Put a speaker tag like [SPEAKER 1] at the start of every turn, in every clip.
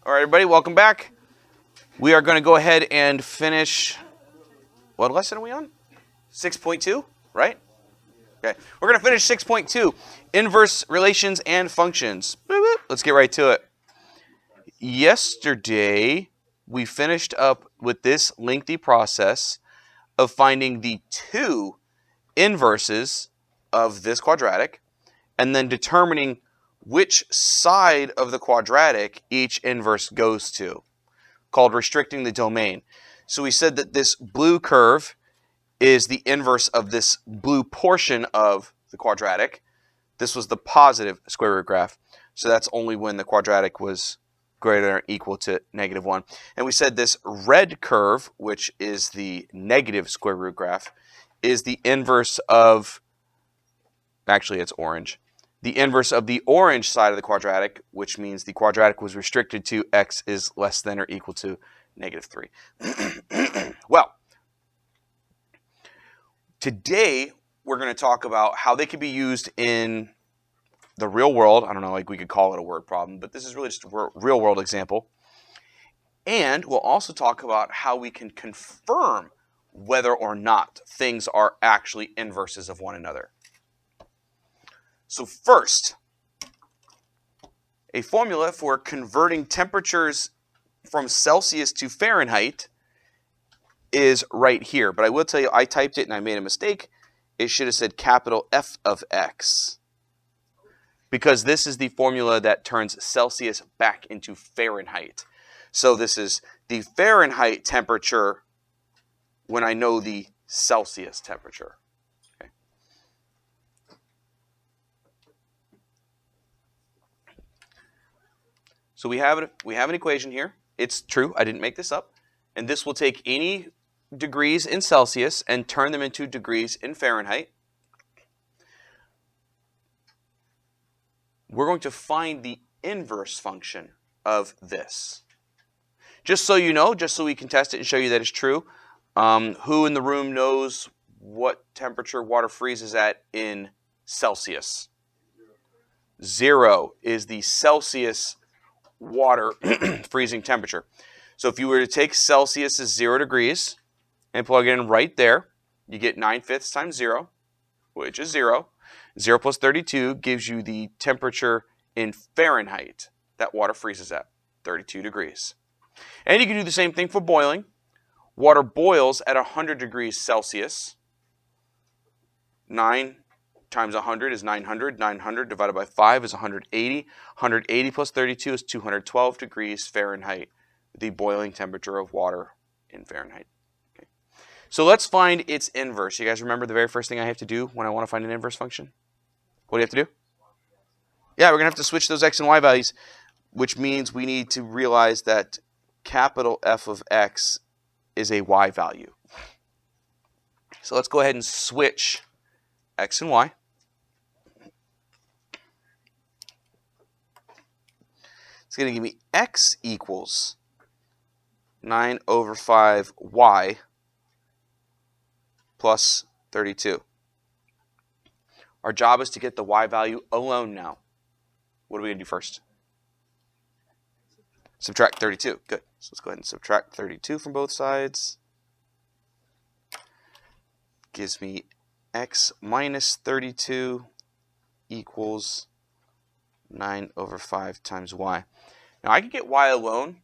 [SPEAKER 1] All right, everybody, welcome back. We are going to go ahead and finish. What lesson are we on? 6.2, right? Okay. We're going to finish 6.2, inverse relations and functions. Let's get right to it. Yesterday, we finished up with this lengthy process of finding the two inverses of this quadratic and then determining which side of the quadratic each inverse goes to, called restricting the domain. So we said that this blue curve is the inverse of this blue portion of the quadratic. This was the positive square root graph. So that's only when the quadratic was greater than or equal to -1. And we said this red curve, which is the negative square root graph, is the inverse of, actually it's orange, the inverse of the orange side of the quadratic, which means the quadratic was restricted to x is less than or equal to -3. Well, today we're going to talk about how they can be used in the real world. I don't know, like we could call it a word problem, but this is really just a real world example. And we'll also talk about how we can confirm whether or not things are actually inverses of one another. So first, a formula for converting temperatures from Celsius to Fahrenheit is right here. But I will tell you, I typed it and I made a mistake. It should have said capital F of X, because this is the formula that turns Celsius back into Fahrenheit. So this is the Fahrenheit temperature when I know the Celsius temperature. Okay. So we have an equation here. It's true, I didn't make this up. And this will take any degrees in Celsius and turn them into degrees in Fahrenheit. We're going to find the inverse function of this. Just so you know, just so we can test it and show you that it's true, who in the room knows what temperature water freezes at in Celsius? 0 is the Celsius water freezing temperature. So if you were to take Celsius as 0 degrees and plug it in right there, you get 9/5 times 0, which is 0. 0 plus 32 gives you the temperature in Fahrenheit that water freezes at, 32 degrees. And you can do the same thing for boiling. Water boils at 100 degrees Celsius. 9 times 100 is 900. 900 divided by 5 is 180. 180 plus 32 is 212 degrees Fahrenheit, the boiling temperature of water in Fahrenheit. Okay. So let's find its inverse. You guys remember the very first thing I have to do when I want to find an inverse function? What do you have to do? Yeah, we're going to have to switch those x and y values, which means we need to realize that capital F of x is a y value. So let's go ahead and switch x and y. It's going to give me x equals 9 over 5 y plus 32. Our job is to get the y value alone now. What are we going to do first? Subtract 32. Good. So let's go ahead and subtract 32 from both sides. Gives me x minus 32 equals 9 over 5 times y. Now I can get y alone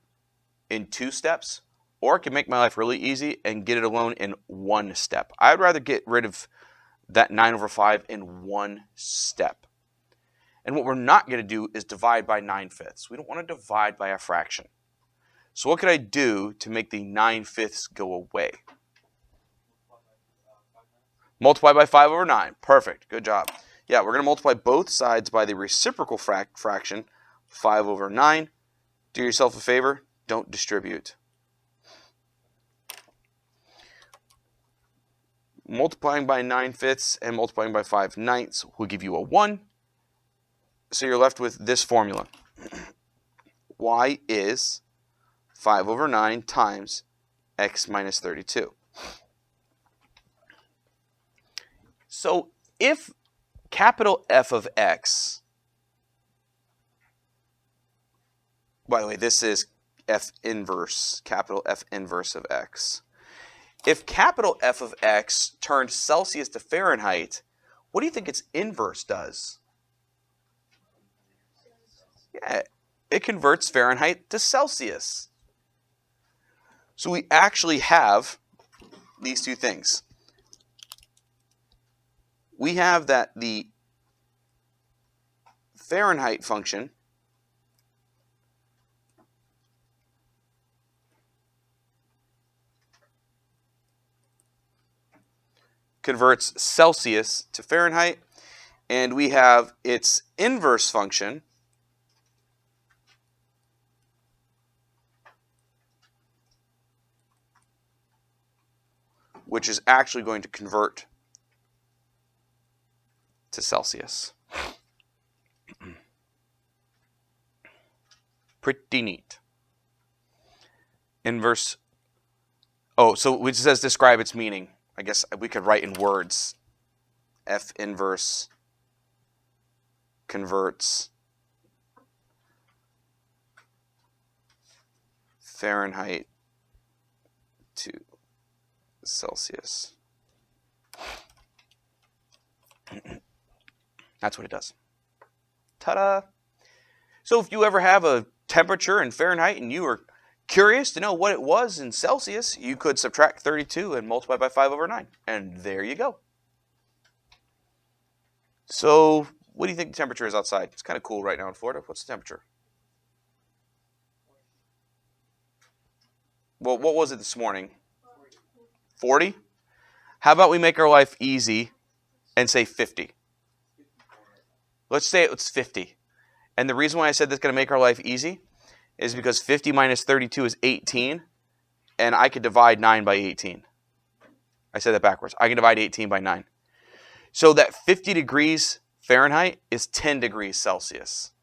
[SPEAKER 1] in 2 steps, or I can make my life really easy and get it alone in 1 step. I'd rather get rid of that 9 over 5 in 1 step. And what we're not going to do is divide by 9/5. We don't want to divide by a fraction. So what could I do to make the 9/5 go away? Multiply by 5 over 9. Perfect. Good job. Yeah, we're going to multiply both sides by the reciprocal fraction, 5 over 9. Do yourself a favor. Don't distribute. Multiplying by 9/5 and multiplying by 5/9 will give you a 1. So you're left with this formula. Y is 5 over 9 times x minus 32. So if capital F of x By the way, this is F inverse, capital F inverse of x. If capital F of x turned Celsius to Fahrenheit, what do you think its inverse does? Yeah, it converts Fahrenheit to Celsius. So we actually have these two things. We have that the Fahrenheit function converts Celsius to Fahrenheit, and we have its inverse function, which is actually going to convert to Celsius. Pretty neat. Inverse. Oh, so it says describe its meaning. I guess we could write in words. F inverse converts Fahrenheit to Celsius. That's what it does. Ta-da! So if you ever have a temperature in Fahrenheit and you are curious to know what it was in Celsius, you could subtract 32 and multiply by 5 over 9. And there you go. So what do you think the temperature is outside? It's kind of cool right now in Florida. What's the temperature? Well, what was it this morning? 40? How about we make our life easy and say 50? Let's say it's 50. And the reason why I said that's going to make our life easy is because 50 minus 32 is 18, and I could divide 9 by 18. I said that backwards. I can divide 18 by 9. So that 50 degrees Fahrenheit is 10 degrees Celsius.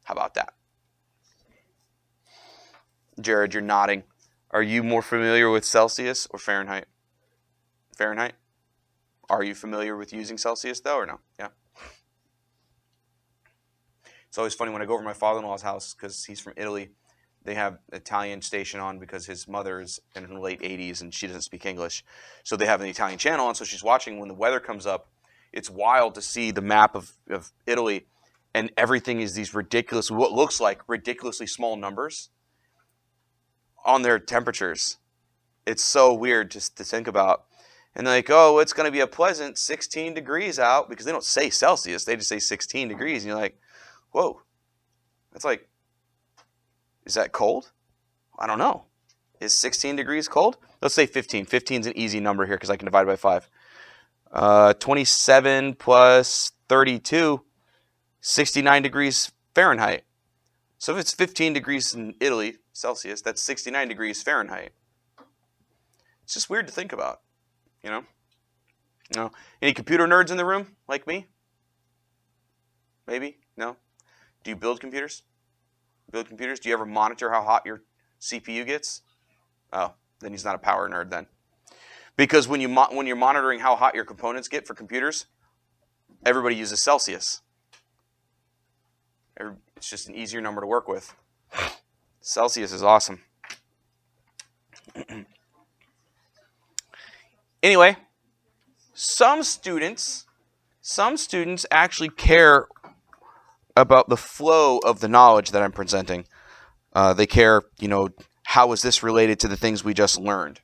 [SPEAKER 1] How about that? Jared, you're nodding. Are you more familiar with Celsius or Fahrenheit? Fahrenheit? Are you familiar with using Celsius, though, or no? Yeah. It's always funny when I go over to my father-in-law's house because he's from Italy. They have Italian station on because his mother is in her late 80s and she doesn't speak English. So they have an Italian channel, and so she's watching when the weather comes up. It's wild to see the map of Italy, and everything is these ridiculous, what looks like ridiculously small numbers on their temperatures. It's so weird just to think about. And they're like, oh, it's going to be a pleasant 16 degrees out, because they don't say Celsius. They just say 16 degrees. And you're like, whoa. That's like, is that cold? I don't know. Is 16 degrees cold? Let's say 15. 15 is an easy number here because I can divide by 5. 27 plus 32, 69 degrees Fahrenheit. So if it's 15 degrees in Italy, Celsius, that's 69 degrees Fahrenheit. It's just weird to think about, you know? No. Any computer nerds in the room like me? Maybe? No? Do you build computers? Do you ever monitor how hot your CPU gets? Oh, then he's not a power nerd then. Because when you're monitoring how hot your components get for computers, everybody uses Celsius. It's just an easier number to work with. Celsius is awesome. Anyway, some students actually care about the flow of the knowledge that I'm presenting. They care, how is this related to the things we just learned?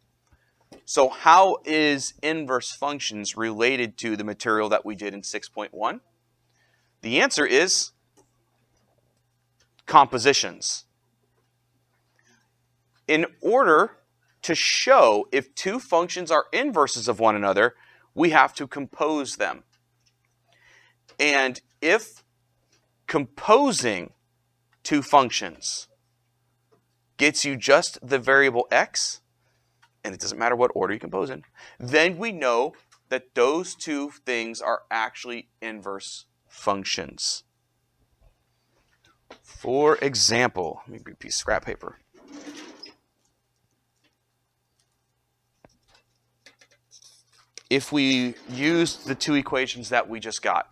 [SPEAKER 1] So how is inverse functions related to the material that we did in 6.1? The answer is compositions. In order to show if two functions are inverses of one another, we have to compose them. And if composing two functions gets you just the variable x, and it doesn't matter what order you compose in, then we know that those two things are actually inverse functions. For example, let me bring a piece of scrap paper. If we use the two equations that we just got,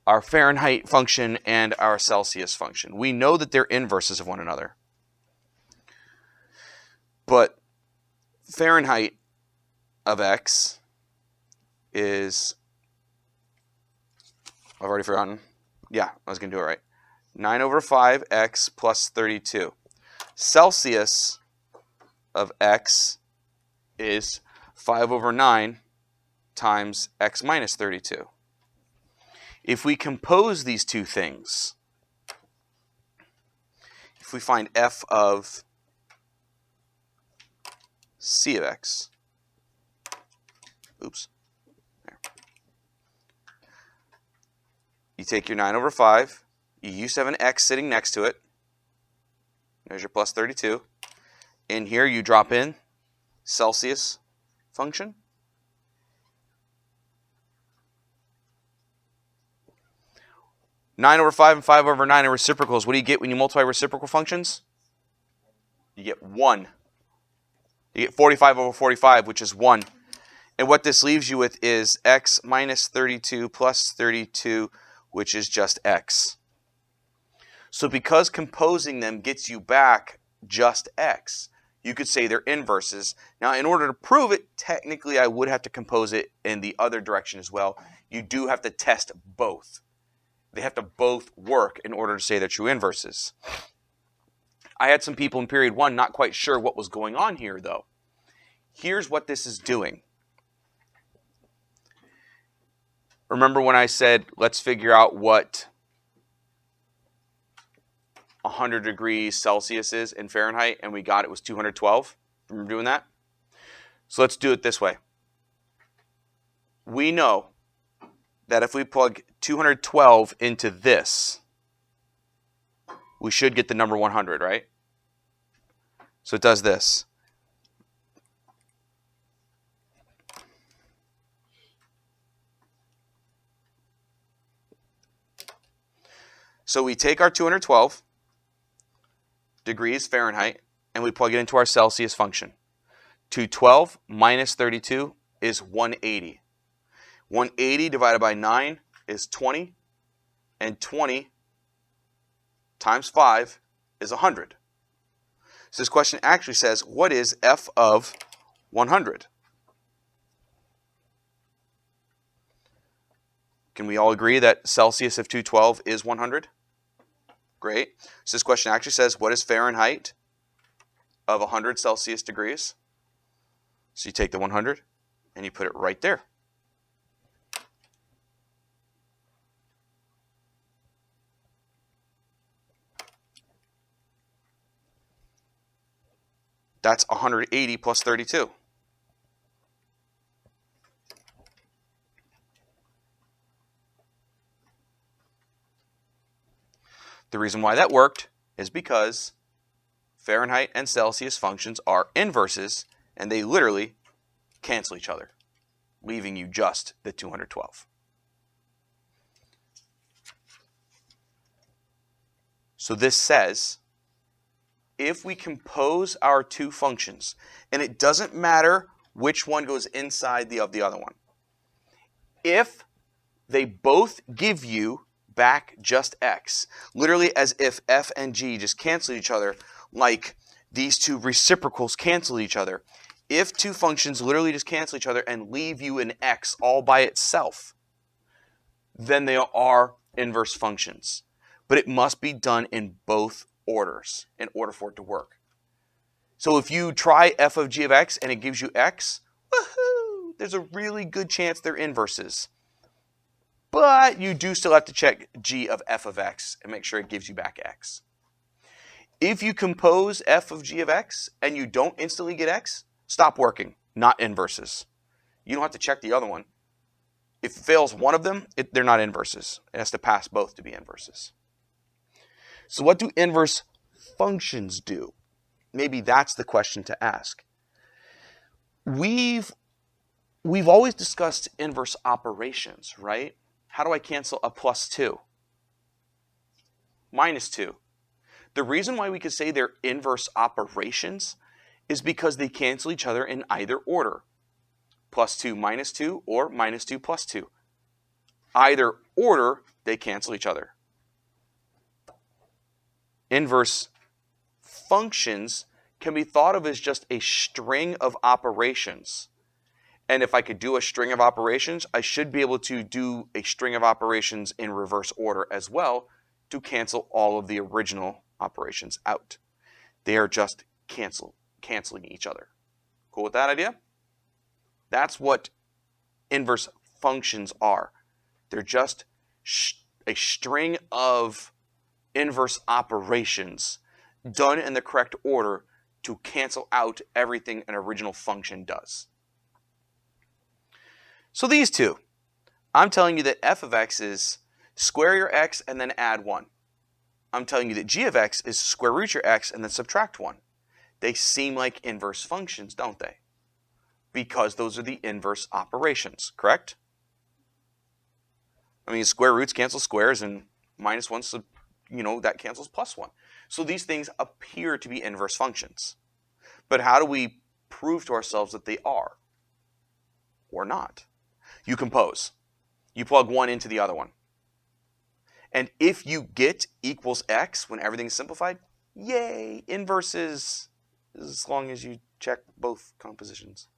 [SPEAKER 1] our Fahrenheit function and our Celsius function. We know that they're inverses of one another. But Fahrenheit of x is, I've already forgotten. Yeah, I was going to do it right. 9 over 5x plus 32. Celsius of x is 5 over 9 times x minus 32. If we compose these two things, if we find f of c of x, oops, there. You take your 9 over 5, you used to have an x sitting next to it, there's your plus 32, and here you drop in Celsius function. Nine over 5 and 5 over 9 are reciprocals. What do you get when you multiply reciprocal functions? You get 1. You get 45 over 45, which is 1. And what this leaves you with is x minus 32 plus 32, which is just x. So because composing them gets you back just x, you could say they're inverses. Now, in order to prove it, technically I would have to compose it in the other direction as well. You do have to test both. They have to both work in order to say they're true inverses. I had some people in period 1 not quite sure what was going on here, though. Here's what this is doing. Remember when I said, let's figure out what 100 degrees Celsius is in Fahrenheit, and we got it was 212? Remember doing that? So let's do it this way. We know that if we plug 212 into this, we should get the number 100, right? So it does this. So we take our 212 degrees Fahrenheit and we plug it into our Celsius function. 212 minus 32 is 180. 180 divided by 9 is 20, and 20 times 5 is 100. So this question actually says, what is f of 100? Can we all agree that Celsius of 212 is 100? Great. So this question actually says, what is Fahrenheit of 100 Celsius degrees? So you take the 100 and you put it right there. That's 180 plus 32. The reason why that worked is because Fahrenheit and Celsius functions are inverses, and they literally cancel each other, leaving you just the 212. So this says, if we compose our two functions, and it doesn't matter which one goes inside of the other one, if they both give you back just x, literally as if f and g just cancel each other, like these two reciprocals cancel each other. If two functions literally just cancel each other and leave you an x all by itself, then they are inverse functions. But it must be done in both orders in order for it to work. So if you try f of g of x and it gives you x, woohoo, there's a really good chance they're inverses. But you do still have to check g of f of x and make sure it gives you back x. If you compose f of g of x and you don't instantly get x, stop working, not inverses. You don't have to check the other one. If it fails one of them, they're not inverses. It has to pass both to be inverses. So what do inverse functions do? Maybe that's the question to ask. We've always discussed inverse operations, right? How do I cancel a plus 2? Minus 2. The reason why we could say they're inverse operations is because they cancel each other in either order. Plus 2 minus 2 or minus 2 plus 2. Either order, they cancel each other. Inverse functions can be thought of as just a string of operations. And if I could do a string of operations, I should be able to do a string of operations in reverse order as well to cancel all of the original operations out. They are just canceling each other. Cool with that idea? That's what inverse functions are. They're just a string of inverse operations done in the correct order to cancel out everything an original function does. So these two, I'm telling you that f of x is square your x and then add 1. I'm telling you that g of x is square root your x and then subtract 1. They seem like inverse functions, don't they? Because those are the inverse operations, correct? I mean, square roots cancel squares, and minus 1, that cancels plus 1. So these things appear to be inverse functions. But how do we prove to ourselves that they are or not? You compose. You plug one into the other one. And if you get equals x when everything is simplified, yay, inverses, as long as you check both compositions.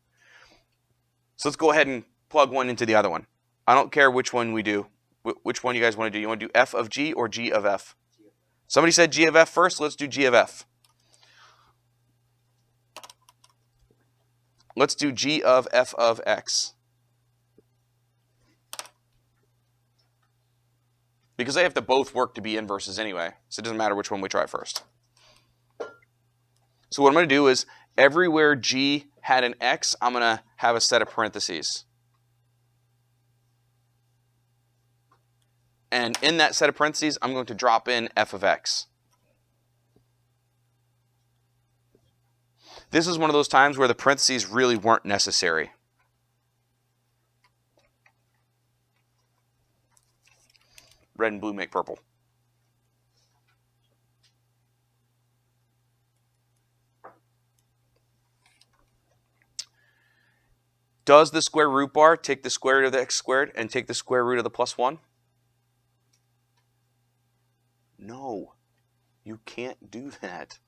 [SPEAKER 1] So let's go ahead and plug one into the other one. I don't care which one we do. Which one you guys want to do? You want to do f of g or g of f? Somebody said g of f first. Let's do g of f. Let's do g of f of x. Because they have to both work to be inverses anyway, so it doesn't matter which one we try first. So what I'm going to do is, everywhere g had an x, I'm going to have a set of parentheses. And in that set of parentheses, I'm going to drop in f of x. This is one of those times where the parentheses really weren't necessary. Red and blue make purple. Does the square root bar take the square root of the x squared and take the square root of the plus 1? No, you can't do that.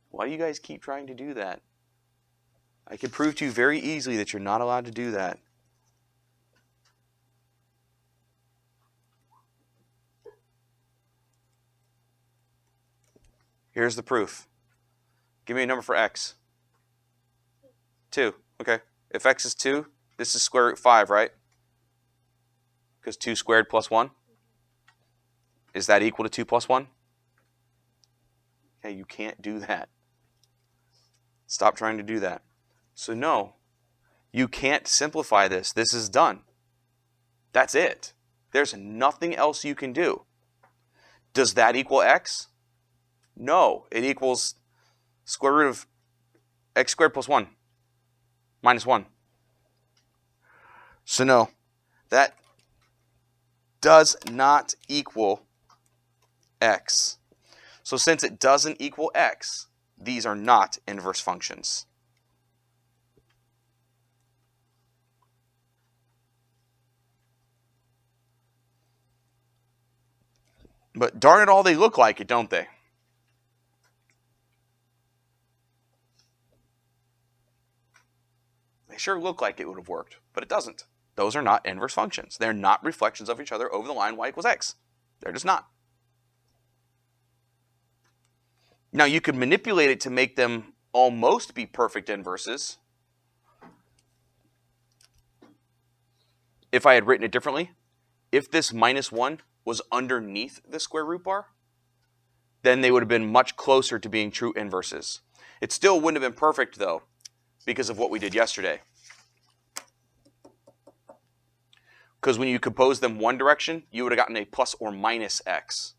[SPEAKER 1] Why do you guys keep trying to do that? I can prove to you very easily that you're not allowed to do that. Here's the proof. Give me a number for x. 2. Okay. If x is 2, this is square root 5, right? Because 2 squared plus 1. Is that equal to 2 plus 1? Okay, you can't do that. Stop trying to do that. So no, you can't simplify this. This is done. That's it. There's nothing else you can do. Does that equal x? No, it equals square root of x squared plus 1 minus 1. So no, that does not equal x. So since it doesn't equal x, these are not inverse functions. But darn it all, they look like it, don't they? They sure look like it would have worked, but it doesn't. Those are not inverse functions. They're not reflections of each other over the line y equals x. They're just not. Now you could manipulate it to make them almost be perfect inverses. If I had written it differently, if this minus 1 was underneath the square root bar, then they would have been much closer to being true inverses. It still wouldn't have been perfect though, because of what we did yesterday. Because when you compose them one direction, you would have gotten a plus or minus x.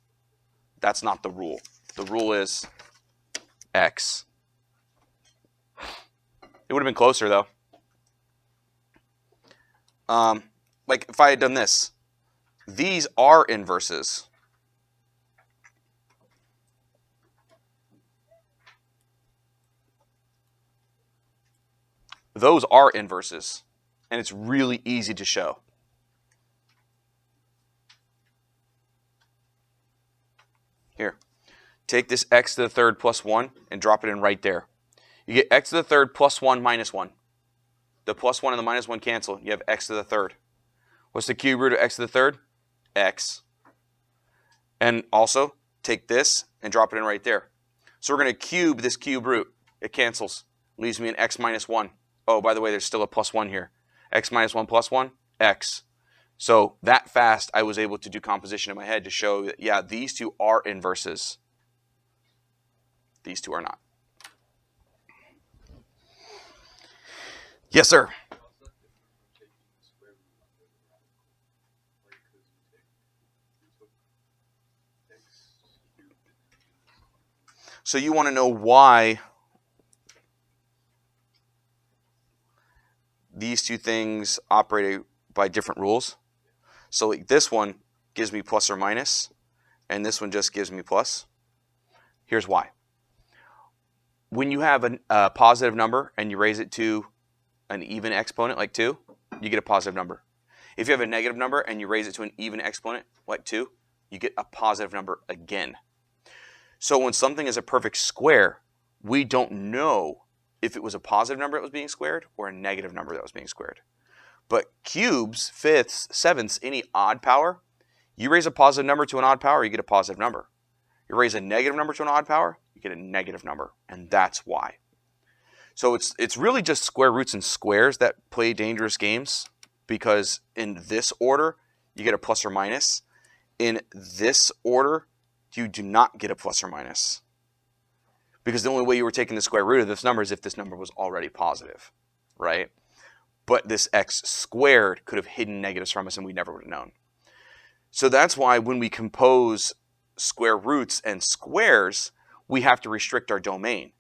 [SPEAKER 1] That's not the rule. The rule is x. It would have been closer though. Like if I had done this, these are inverses. Those are inverses, and it's really easy to show. take this x to the third plus 1 and drop it in right there. You get x to the third plus 1 minus 1. The plus 1 and the minus 1 cancel. You have x to the third. What's the cube root of x to the third? X. And also, take this and drop it in right there. So we're going to cube this cube root. It cancels. Leaves me an x minus 1. Oh, by the way, there's still a plus 1 here. X minus 1 plus 1, x. So that fast, I was able to do composition in my head to show that, yeah, these two are inverses. These two are not. Yes, sir. So you want to know why these two things operate by different rules. So like this one gives me plus or minus, and this one just gives me plus. Here's why. When you have a positive number and you raise it to an even exponent like 2, you get a positive number. If you have a negative number and you raise it to an even exponent like 2, you get a positive number again. So when something is a perfect square, we don't know if it was a positive number that was being squared or a negative number that was being squared. But cubes, fifths, sevenths, any odd power, you raise a positive number to an odd power, you get a positive number. You raise a negative number to an odd power, you get a negative number, and that's why. So it's really just square roots and squares that play dangerous games, because in this order, you get a plus or minus. In this order, you do not get a plus or minus. Because the only way you were taking the square root of this number is if this number was already positive, right? But this x squared could have hidden negatives from us and we never would have known. So that's why when we compose square roots and squares, we have to restrict our domain.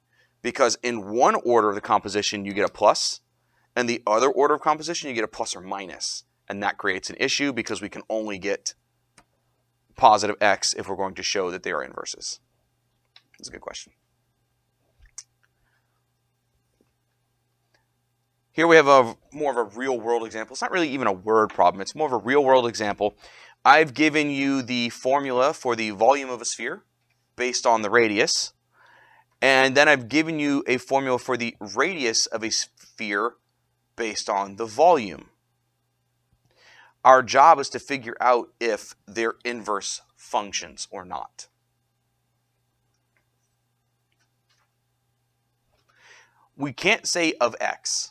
[SPEAKER 1] Because in one order of the composition, you get a plus, and the other order of composition, you get a plus or minus. And that creates an issue because we can only get positive x if we're going to show that they are inverses. That's a good question. Here we have more of a real world example. It's not really even a word problem. It's more of a real world example. I've given you the formula for the volume of a sphere based on the radius. And then I've given you a formula for the radius of a sphere based on the volume. Our job is to figure out if they're inverse functions or not. We can't say of x.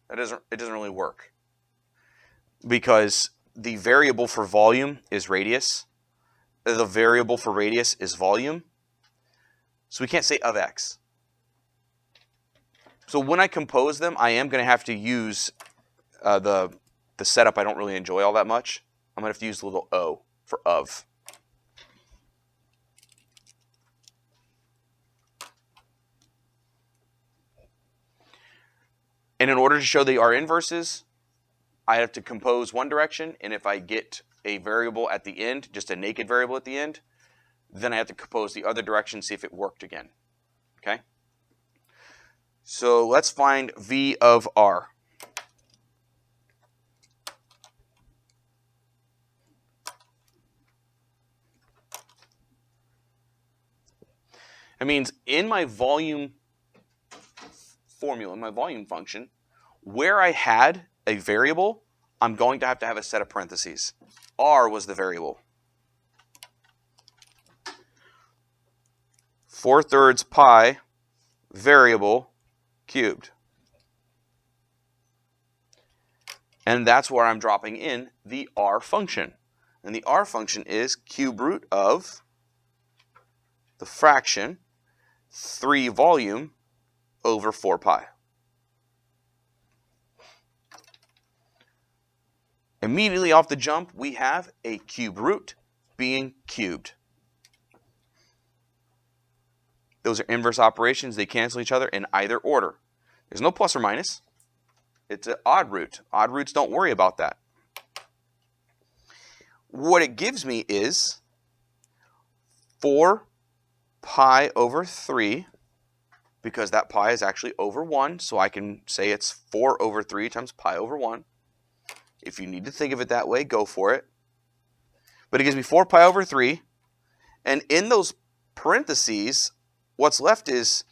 [SPEAKER 1] It doesn't really work. Because the variable for volume is radius. The variable for radius is volume. So we can't say of x. So when I compose them, I am going to have to use the setup I don't really enjoy all that much. I'm going to have to use the little o for of. And in order to show they are inverses, I have to compose one direction, and if I get a variable at the end, just a naked variable at the end, then I have to compose the other direction, see if it worked again. Okay? So let's find v of r. That means in my volume formula, in my volume function, where I had a variable, I'm going to have a set of parentheses. R was the variable. 4/3 pi variable cubed. And that's where I'm dropping in the r function. And the r function is cube root of the fraction 3 volume over 4 pi. Immediately off the jump, we have a cube root being cubed. Those are inverse operations. They cancel each other in either order. There's no plus or minus. It's an odd root. Odd roots don't worry about that. What it gives me is 4 pi over 3, because that pi is actually over 1, so I can say it's 4 over 3 times pi over 1. If you need to think of it that way, go for it. But it gives me 4 pi over 3, and in those parentheses, what's left is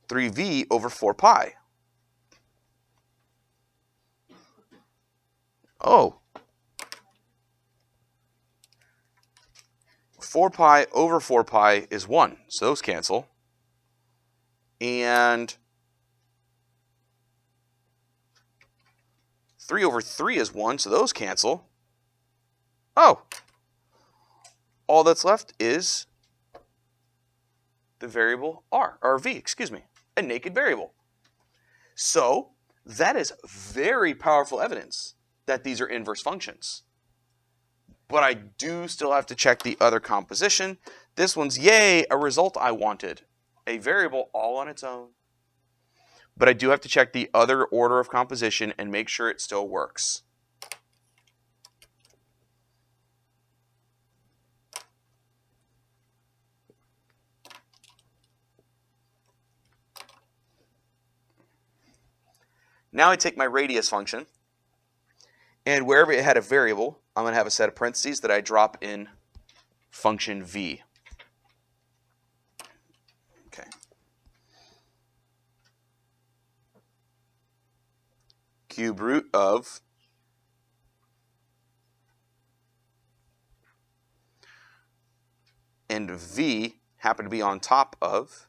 [SPEAKER 1] 3v over 4 pi. Oh. 4 pi over 4 pi is 1, so those cancel. And 3 over 3 is 1, so those cancel. Oh. All that's left is the variable r, or v, excuse me, a naked variable. So that is very powerful evidence that these are inverse functions. But I do still have to check the other composition. This one's, yay, a result I wanted. A variable all on its own. But I do have to check the other order of composition and make sure it still works. Now I take my radius function, and wherever it had a variable, I'm going to have a set of parentheses that I drop in function v. Okay. Cube root of and v happen to be on top of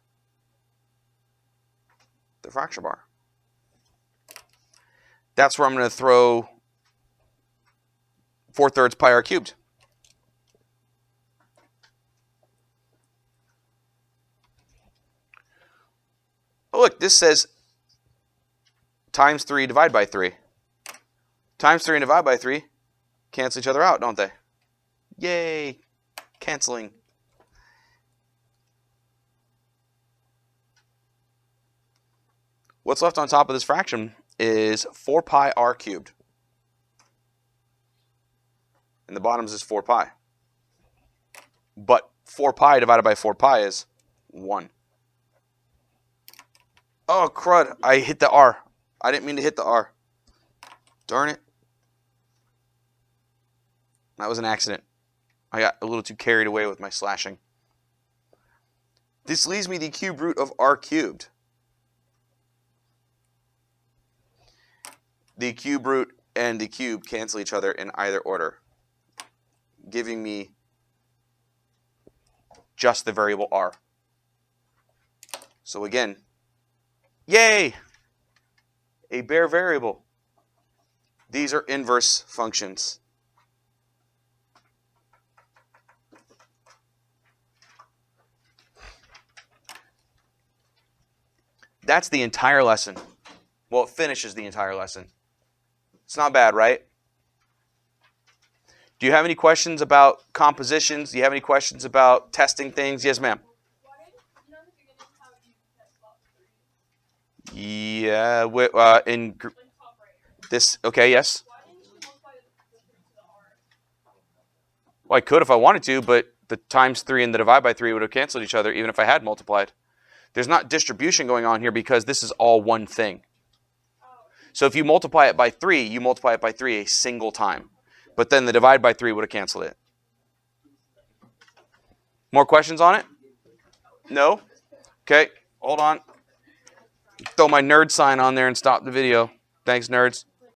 [SPEAKER 1] the fraction bar. That's where I'm going to throw 4/3 pi r cubed. Oh, look, this says times 3 divided by 3. Times 3 and divide by 3 cancel each other out, don't they? Yay, canceling. What's left on top of this fraction is 4 pi r cubed. And the bottom is 4 pi. But 4 pi divided by 4 pi is 1. Oh, crud. I hit the R. I didn't mean to hit the R. Darn it. That was an accident. I got a little too carried away with my slashing. This leaves me the cube root of r cubed. The cube root and the cube cancel each other in either order, giving me just the variable r. So again, yay! A bare variable. These are inverse functions. That's the entire lesson. Well, it finishes the entire lesson. It's not bad, right? Do you have any questions about compositions? Do you have any questions about testing things? Yes, ma'am. Yeah, in this, okay, yes. Well, I could if I wanted to, but the times 3 and the divide by 3 would have canceled each other even if I had multiplied. There's not distribution going on here because this is all one thing. So if you multiply it by 3, you multiply it by 3 a single time. But then the divide by 3 would have canceled it. More questions on it? No? Okay, hold on. Throw my nerd sign on there and stop the video. Thanks, nerds.